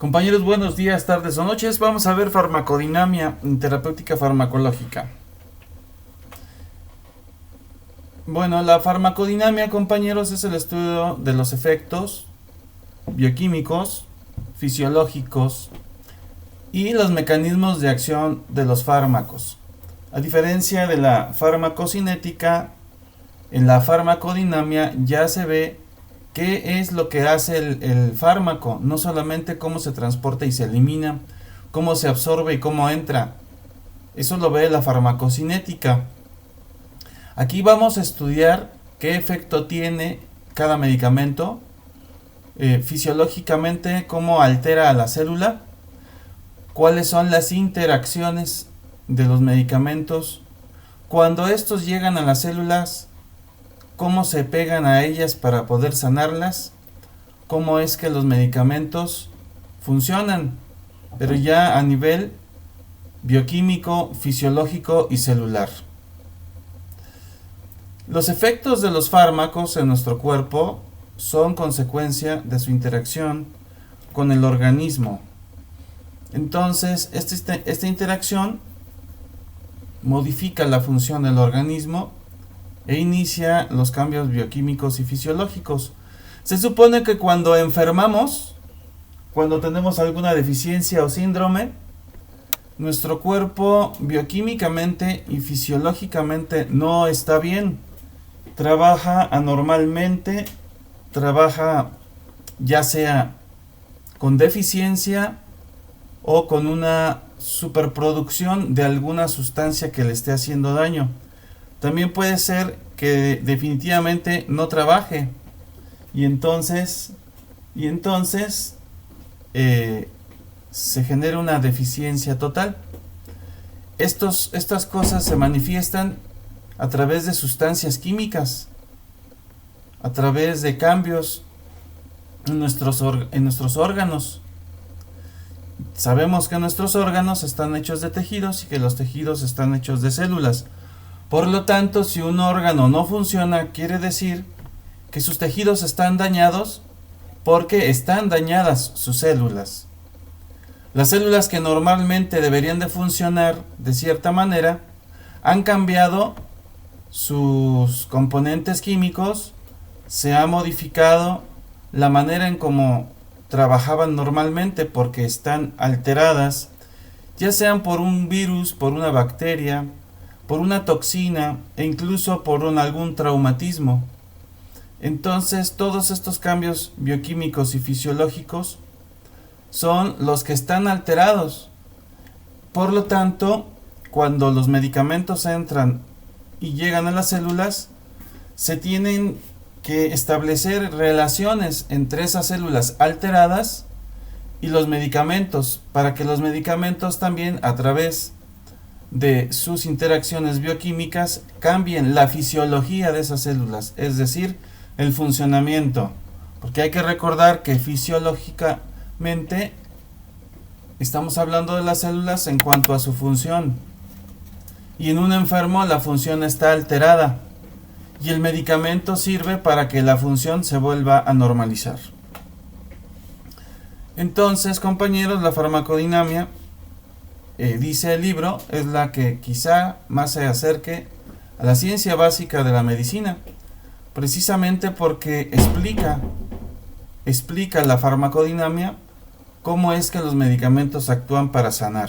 Compañeros, buenos días, tardes o noches. Vamos a ver farmacodinamia en terapéutica farmacológica. Bueno, la farmacodinamia, compañeros, es el estudio de los efectos bioquímicos, fisiológicos y los mecanismos de acción de los fármacos. A diferencia de la farmacocinética, en la farmacodinamia ya se ve qué es lo que hace el fármaco, no solamente cómo se transporta y se elimina, cómo se absorbe y cómo entra. Eso lo ve la farmacocinética. Aquí vamos a estudiar qué efecto tiene cada medicamento, fisiológicamente cómo altera a la célula, cuáles son las interacciones de los medicamentos, cuando estos llegan a las células, cómo se pegan a ellas para poder sanarlas, cómo es que los medicamentos funcionan, pero ya a nivel bioquímico, fisiológico y celular. Los efectos de los fármacos en nuestro cuerpo son consecuencia de su interacción con el organismo. Entonces, esta interacción modifica la función del organismo e inicia los cambios bioquímicos y fisiológicos. Se supone que cuando enfermamos, cuando tenemos alguna deficiencia o síndrome, nuestro cuerpo bioquímicamente y fisiológicamente no está bien. Trabaja anormalmente, trabaja ya sea con deficiencia o con una superproducción de alguna sustancia que le esté haciendo daño. También puede ser que definitivamente no trabaje y entonces se genera una deficiencia total. Estas cosas se manifiestan a través de sustancias químicas, a través de cambios en nuestros órganos. Sabemos que nuestros órganos están hechos de tejidos y que los tejidos están hechos de células. Por lo tanto, si un órgano no funciona, quiere decir que sus tejidos están dañados porque están dañadas sus células. Las células que normalmente deberían de funcionar de cierta manera han cambiado sus componentes químicos, se ha modificado la manera en cómo trabajaban normalmente porque están alteradas, ya sean por un virus, por una bacteria, por una toxina e incluso por algún traumatismo. Entonces, todos estos cambios bioquímicos y fisiológicos son los que están alterados. Por lo tanto, cuando los medicamentos entran y llegan a las células, se tienen que establecer relaciones entre esas células alteradas y los medicamentos, para que los medicamentos también, a través de sus interacciones bioquímicas, cambien la fisiología de esas células, es decir, el funcionamiento. Porque hay que recordar que fisiológicamente estamos hablando de las células en cuanto a su función. Y en un enfermo la función está alterada. Y el medicamento sirve para que la función se vuelva a normalizar. Entonces, compañeros, la farmacodinamia, dice el libro, es la que quizá más se acerque a la ciencia básica de la medicina, precisamente porque explica la farmacodinamia cómo es que los medicamentos actúan para sanar.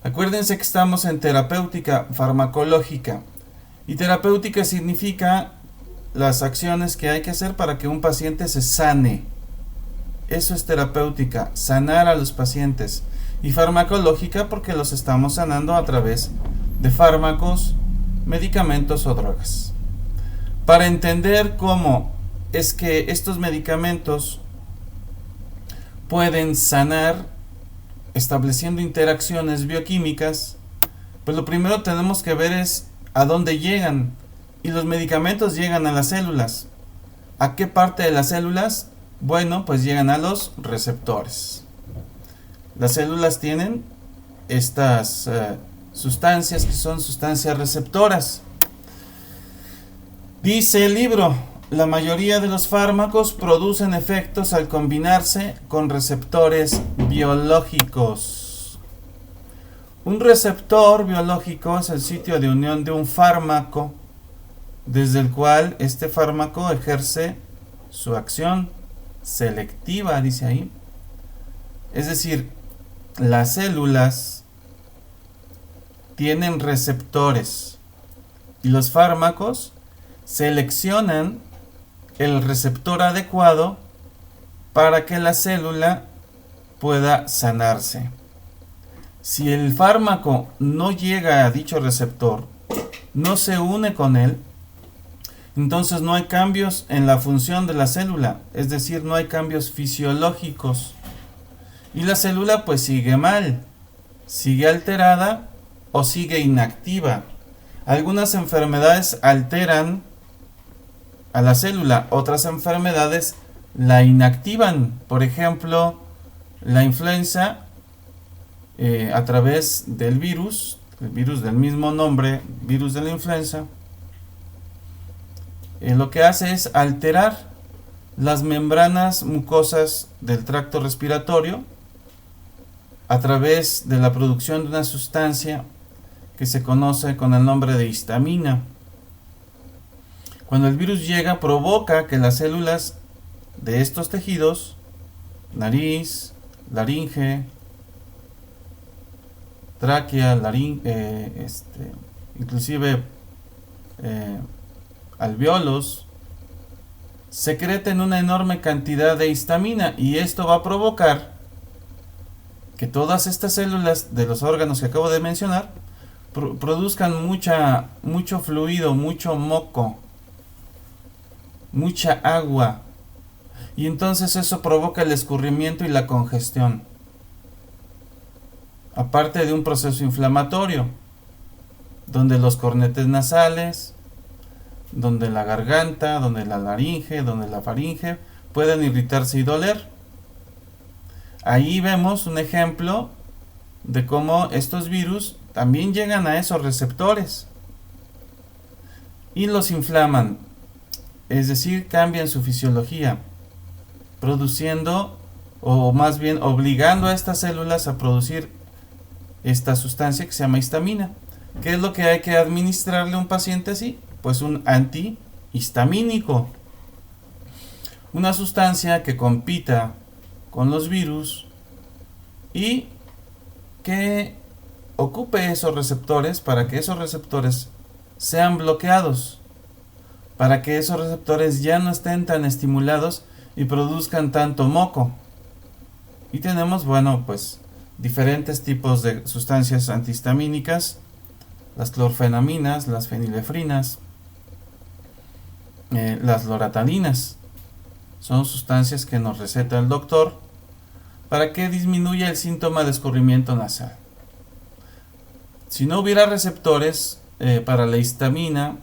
Acuérdense que estamos en terapéutica farmacológica, y terapéutica significa las acciones que hay que hacer para que un paciente se sane. Eso es terapéutica, sanar a los pacientes. Y farmacológica porque los estamos sanando a través de fármacos, medicamentos o drogas. Para entender cómo es que estos medicamentos pueden sanar estableciendo interacciones bioquímicas, pues lo primero tenemos que ver es a dónde llegan. Y los medicamentos llegan a las células. ¿A qué parte de las células? Bueno, pues llegan a los receptores. Las células tienen estas sustancias que son sustancias receptoras. Dice el libro, la mayoría de los fármacos producen efectos al combinarse con receptores biológicos. Un receptor biológico es el sitio de unión de un fármaco desde el cual este fármaco ejerce su acción selectiva, dice ahí. Es decir, las células tienen receptores y los fármacos seleccionan el receptor adecuado para que la célula pueda sanarse. Si el fármaco no llega a dicho receptor, no se une con él, entonces no hay cambios en la función de la célula, es decir, no hay cambios fisiológicos. Y la célula pues sigue mal, sigue alterada o sigue inactiva. Algunas enfermedades alteran a la célula, otras enfermedades la inactivan. Por ejemplo, la influenza a través del virus, el virus del mismo nombre, virus de la influenza, lo que hace es alterar las membranas mucosas del tracto respiratorio a través de la producción de una sustancia que se conoce con el nombre de histamina. Cuando el virus llega, provoca que las células de estos tejidos, nariz, laringe, tráquea, inclusive alvéolos, secreten una enorme cantidad de histamina, y esto va a provocar que todas estas células de los órganos que acabo de mencionar produzcan mucho fluido, mucho moco, mucha agua, y entonces eso provoca el escurrimiento y la congestión, aparte de un proceso inflamatorio, donde los cornetes nasales, donde la garganta, donde la laringe, donde la faringe pueden irritarse y doler. Ahí vemos un ejemplo de cómo estos virus también llegan a esos receptores y los inflaman, es decir, cambian su fisiología, produciendo, o más bien obligando a estas células a producir esta sustancia que se llama histamina. ¿Qué es lo que hay que administrarle a un paciente así? Pues un antihistamínico, una sustancia que compita con los virus y que ocupe esos receptores para que esos receptores sean bloqueados, para que esos receptores ya no estén tan estimulados y produzcan tanto moco. Y tenemos, pues diferentes tipos de sustancias antihistamínicas: las clorfenaminas, las fenilefrinas, las loratadinas. Son sustancias que nos receta el doctor para que disminuya el síntoma de escurrimiento nasal. Si no hubiera receptores para la histamina,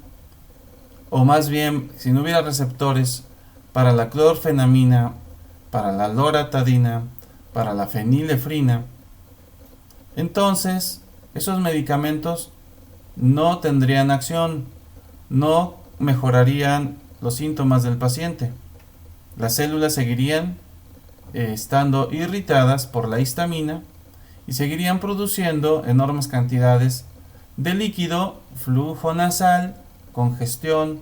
o más bien, si no hubiera receptores para la clorfenamina, para la loratadina, para la fenilefrina, entonces esos medicamentos no tendrían acción, no mejorarían los síntomas del paciente. Las células seguirían estando irritadas por la histamina y seguirían produciendo enormes cantidades de líquido, flujo nasal, congestión,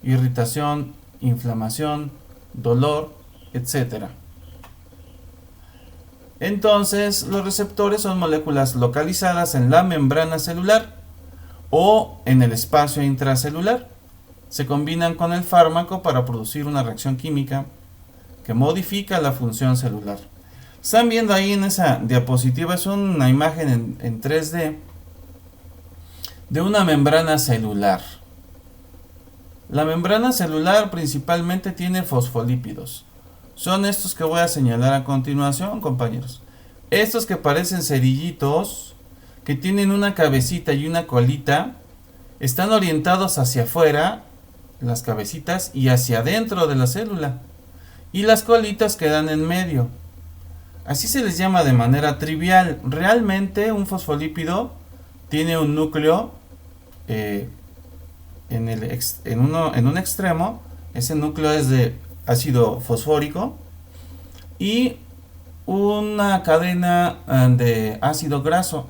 irritación, inflamación, dolor, etc. Entonces, los receptores son moléculas localizadas en la membrana celular o en el espacio intracelular. Se combinan con el fármaco para producir una reacción química que modifica la función celular. Están viendo ahí en esa diapositiva, es una imagen en 3D de una membrana celular. La membrana celular principalmente tiene fosfolípidos. Son estos que voy a señalar a continuación, compañeros. Estos que parecen cerillitos, que tienen una cabecita y una colita, están orientados hacia afuera, las cabecitas, y hacia adentro de la célula. Y las colitas quedan en medio. Así se les llama de manera trivial. Realmente un fosfolípido tiene un núcleo en un extremo Ese núcleo es de ácido fosfórico y una cadena de ácido graso,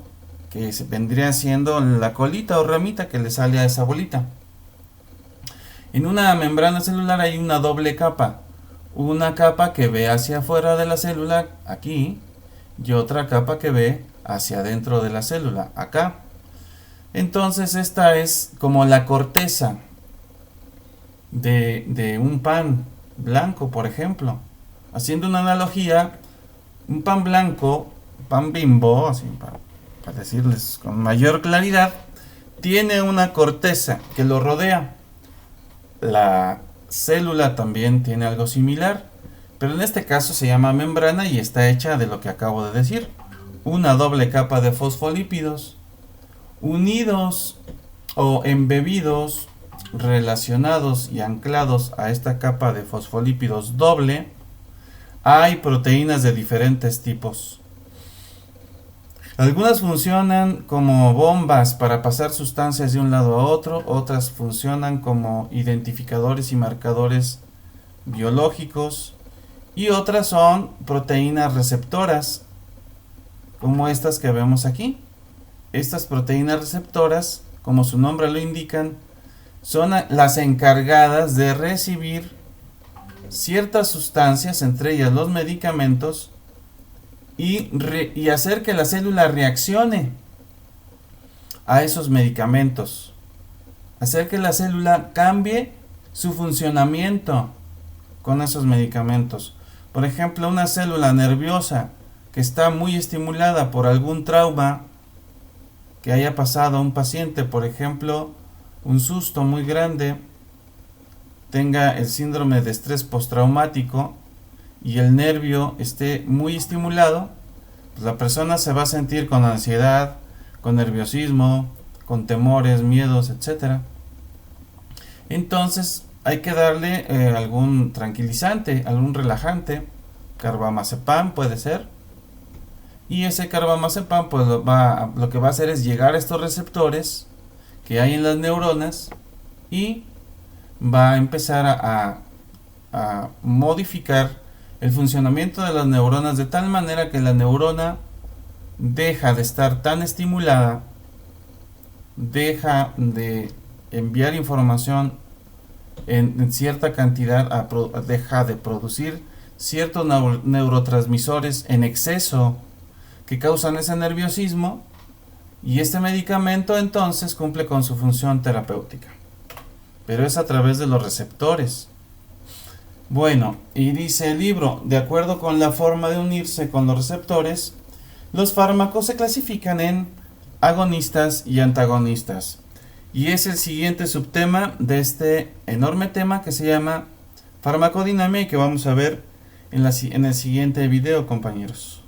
que vendría siendo la colita o ramita que le sale a esa bolita. En una membrana celular hay una doble capa. Una capa que ve hacia afuera de la célula, aquí, y otra capa que ve hacia adentro de la célula, acá. Entonces esta es como la corteza de un pan blanco, por ejemplo. Haciendo una analogía, un pan blanco, pan Bimbo, así para decirles con mayor claridad, tiene una corteza que lo rodea. La célula también tiene algo similar, pero en este caso se llama membrana y está hecha de lo que acabo de decir. Una doble capa de fosfolípidos unidos o embebidos, relacionados y anclados a esta capa de fosfolípidos doble. Hay proteínas de diferentes tipos. Algunas funcionan como bombas para pasar sustancias de un lado a otro, otras funcionan como identificadores y marcadores biológicos, y otras son proteínas receptoras, como estas que vemos aquí. Estas proteínas receptoras, como su nombre lo indican, son las encargadas de recibir ciertas sustancias, entre ellas los medicamentos, y hacer que la célula reaccione a esos medicamentos, hacer que la célula cambie su funcionamiento con esos medicamentos. Por ejemplo, una célula nerviosa que está muy estimulada por algún trauma que haya pasado a un paciente, por ejemplo, un susto muy grande, tenga el síndrome de estrés postraumático y el nervio esté muy estimulado, pues la persona se va a sentir con ansiedad, con nerviosismo, con temores, miedos, etc. Entonces hay que darle algún tranquilizante, algún relajante, carbamazepam puede ser, y ese carbamazepam pues lo que va a hacer es llegar a estos receptores que hay en las neuronas y va a empezar a modificar el funcionamiento de las neuronas de tal manera que la neurona deja de estar tan estimulada, deja de enviar información en cierta cantidad, deja de producir ciertos neurotransmisores en exceso que causan ese nerviosismo, y este medicamento entonces cumple con su función terapéutica, pero es a través de los receptores. Bueno, y dice el libro, de acuerdo con la forma de unirse con los receptores, los fármacos se clasifican en agonistas y antagonistas. Y es el siguiente subtema de este enorme tema que se llama farmacodinámica y que vamos a ver en el siguiente video, compañeros.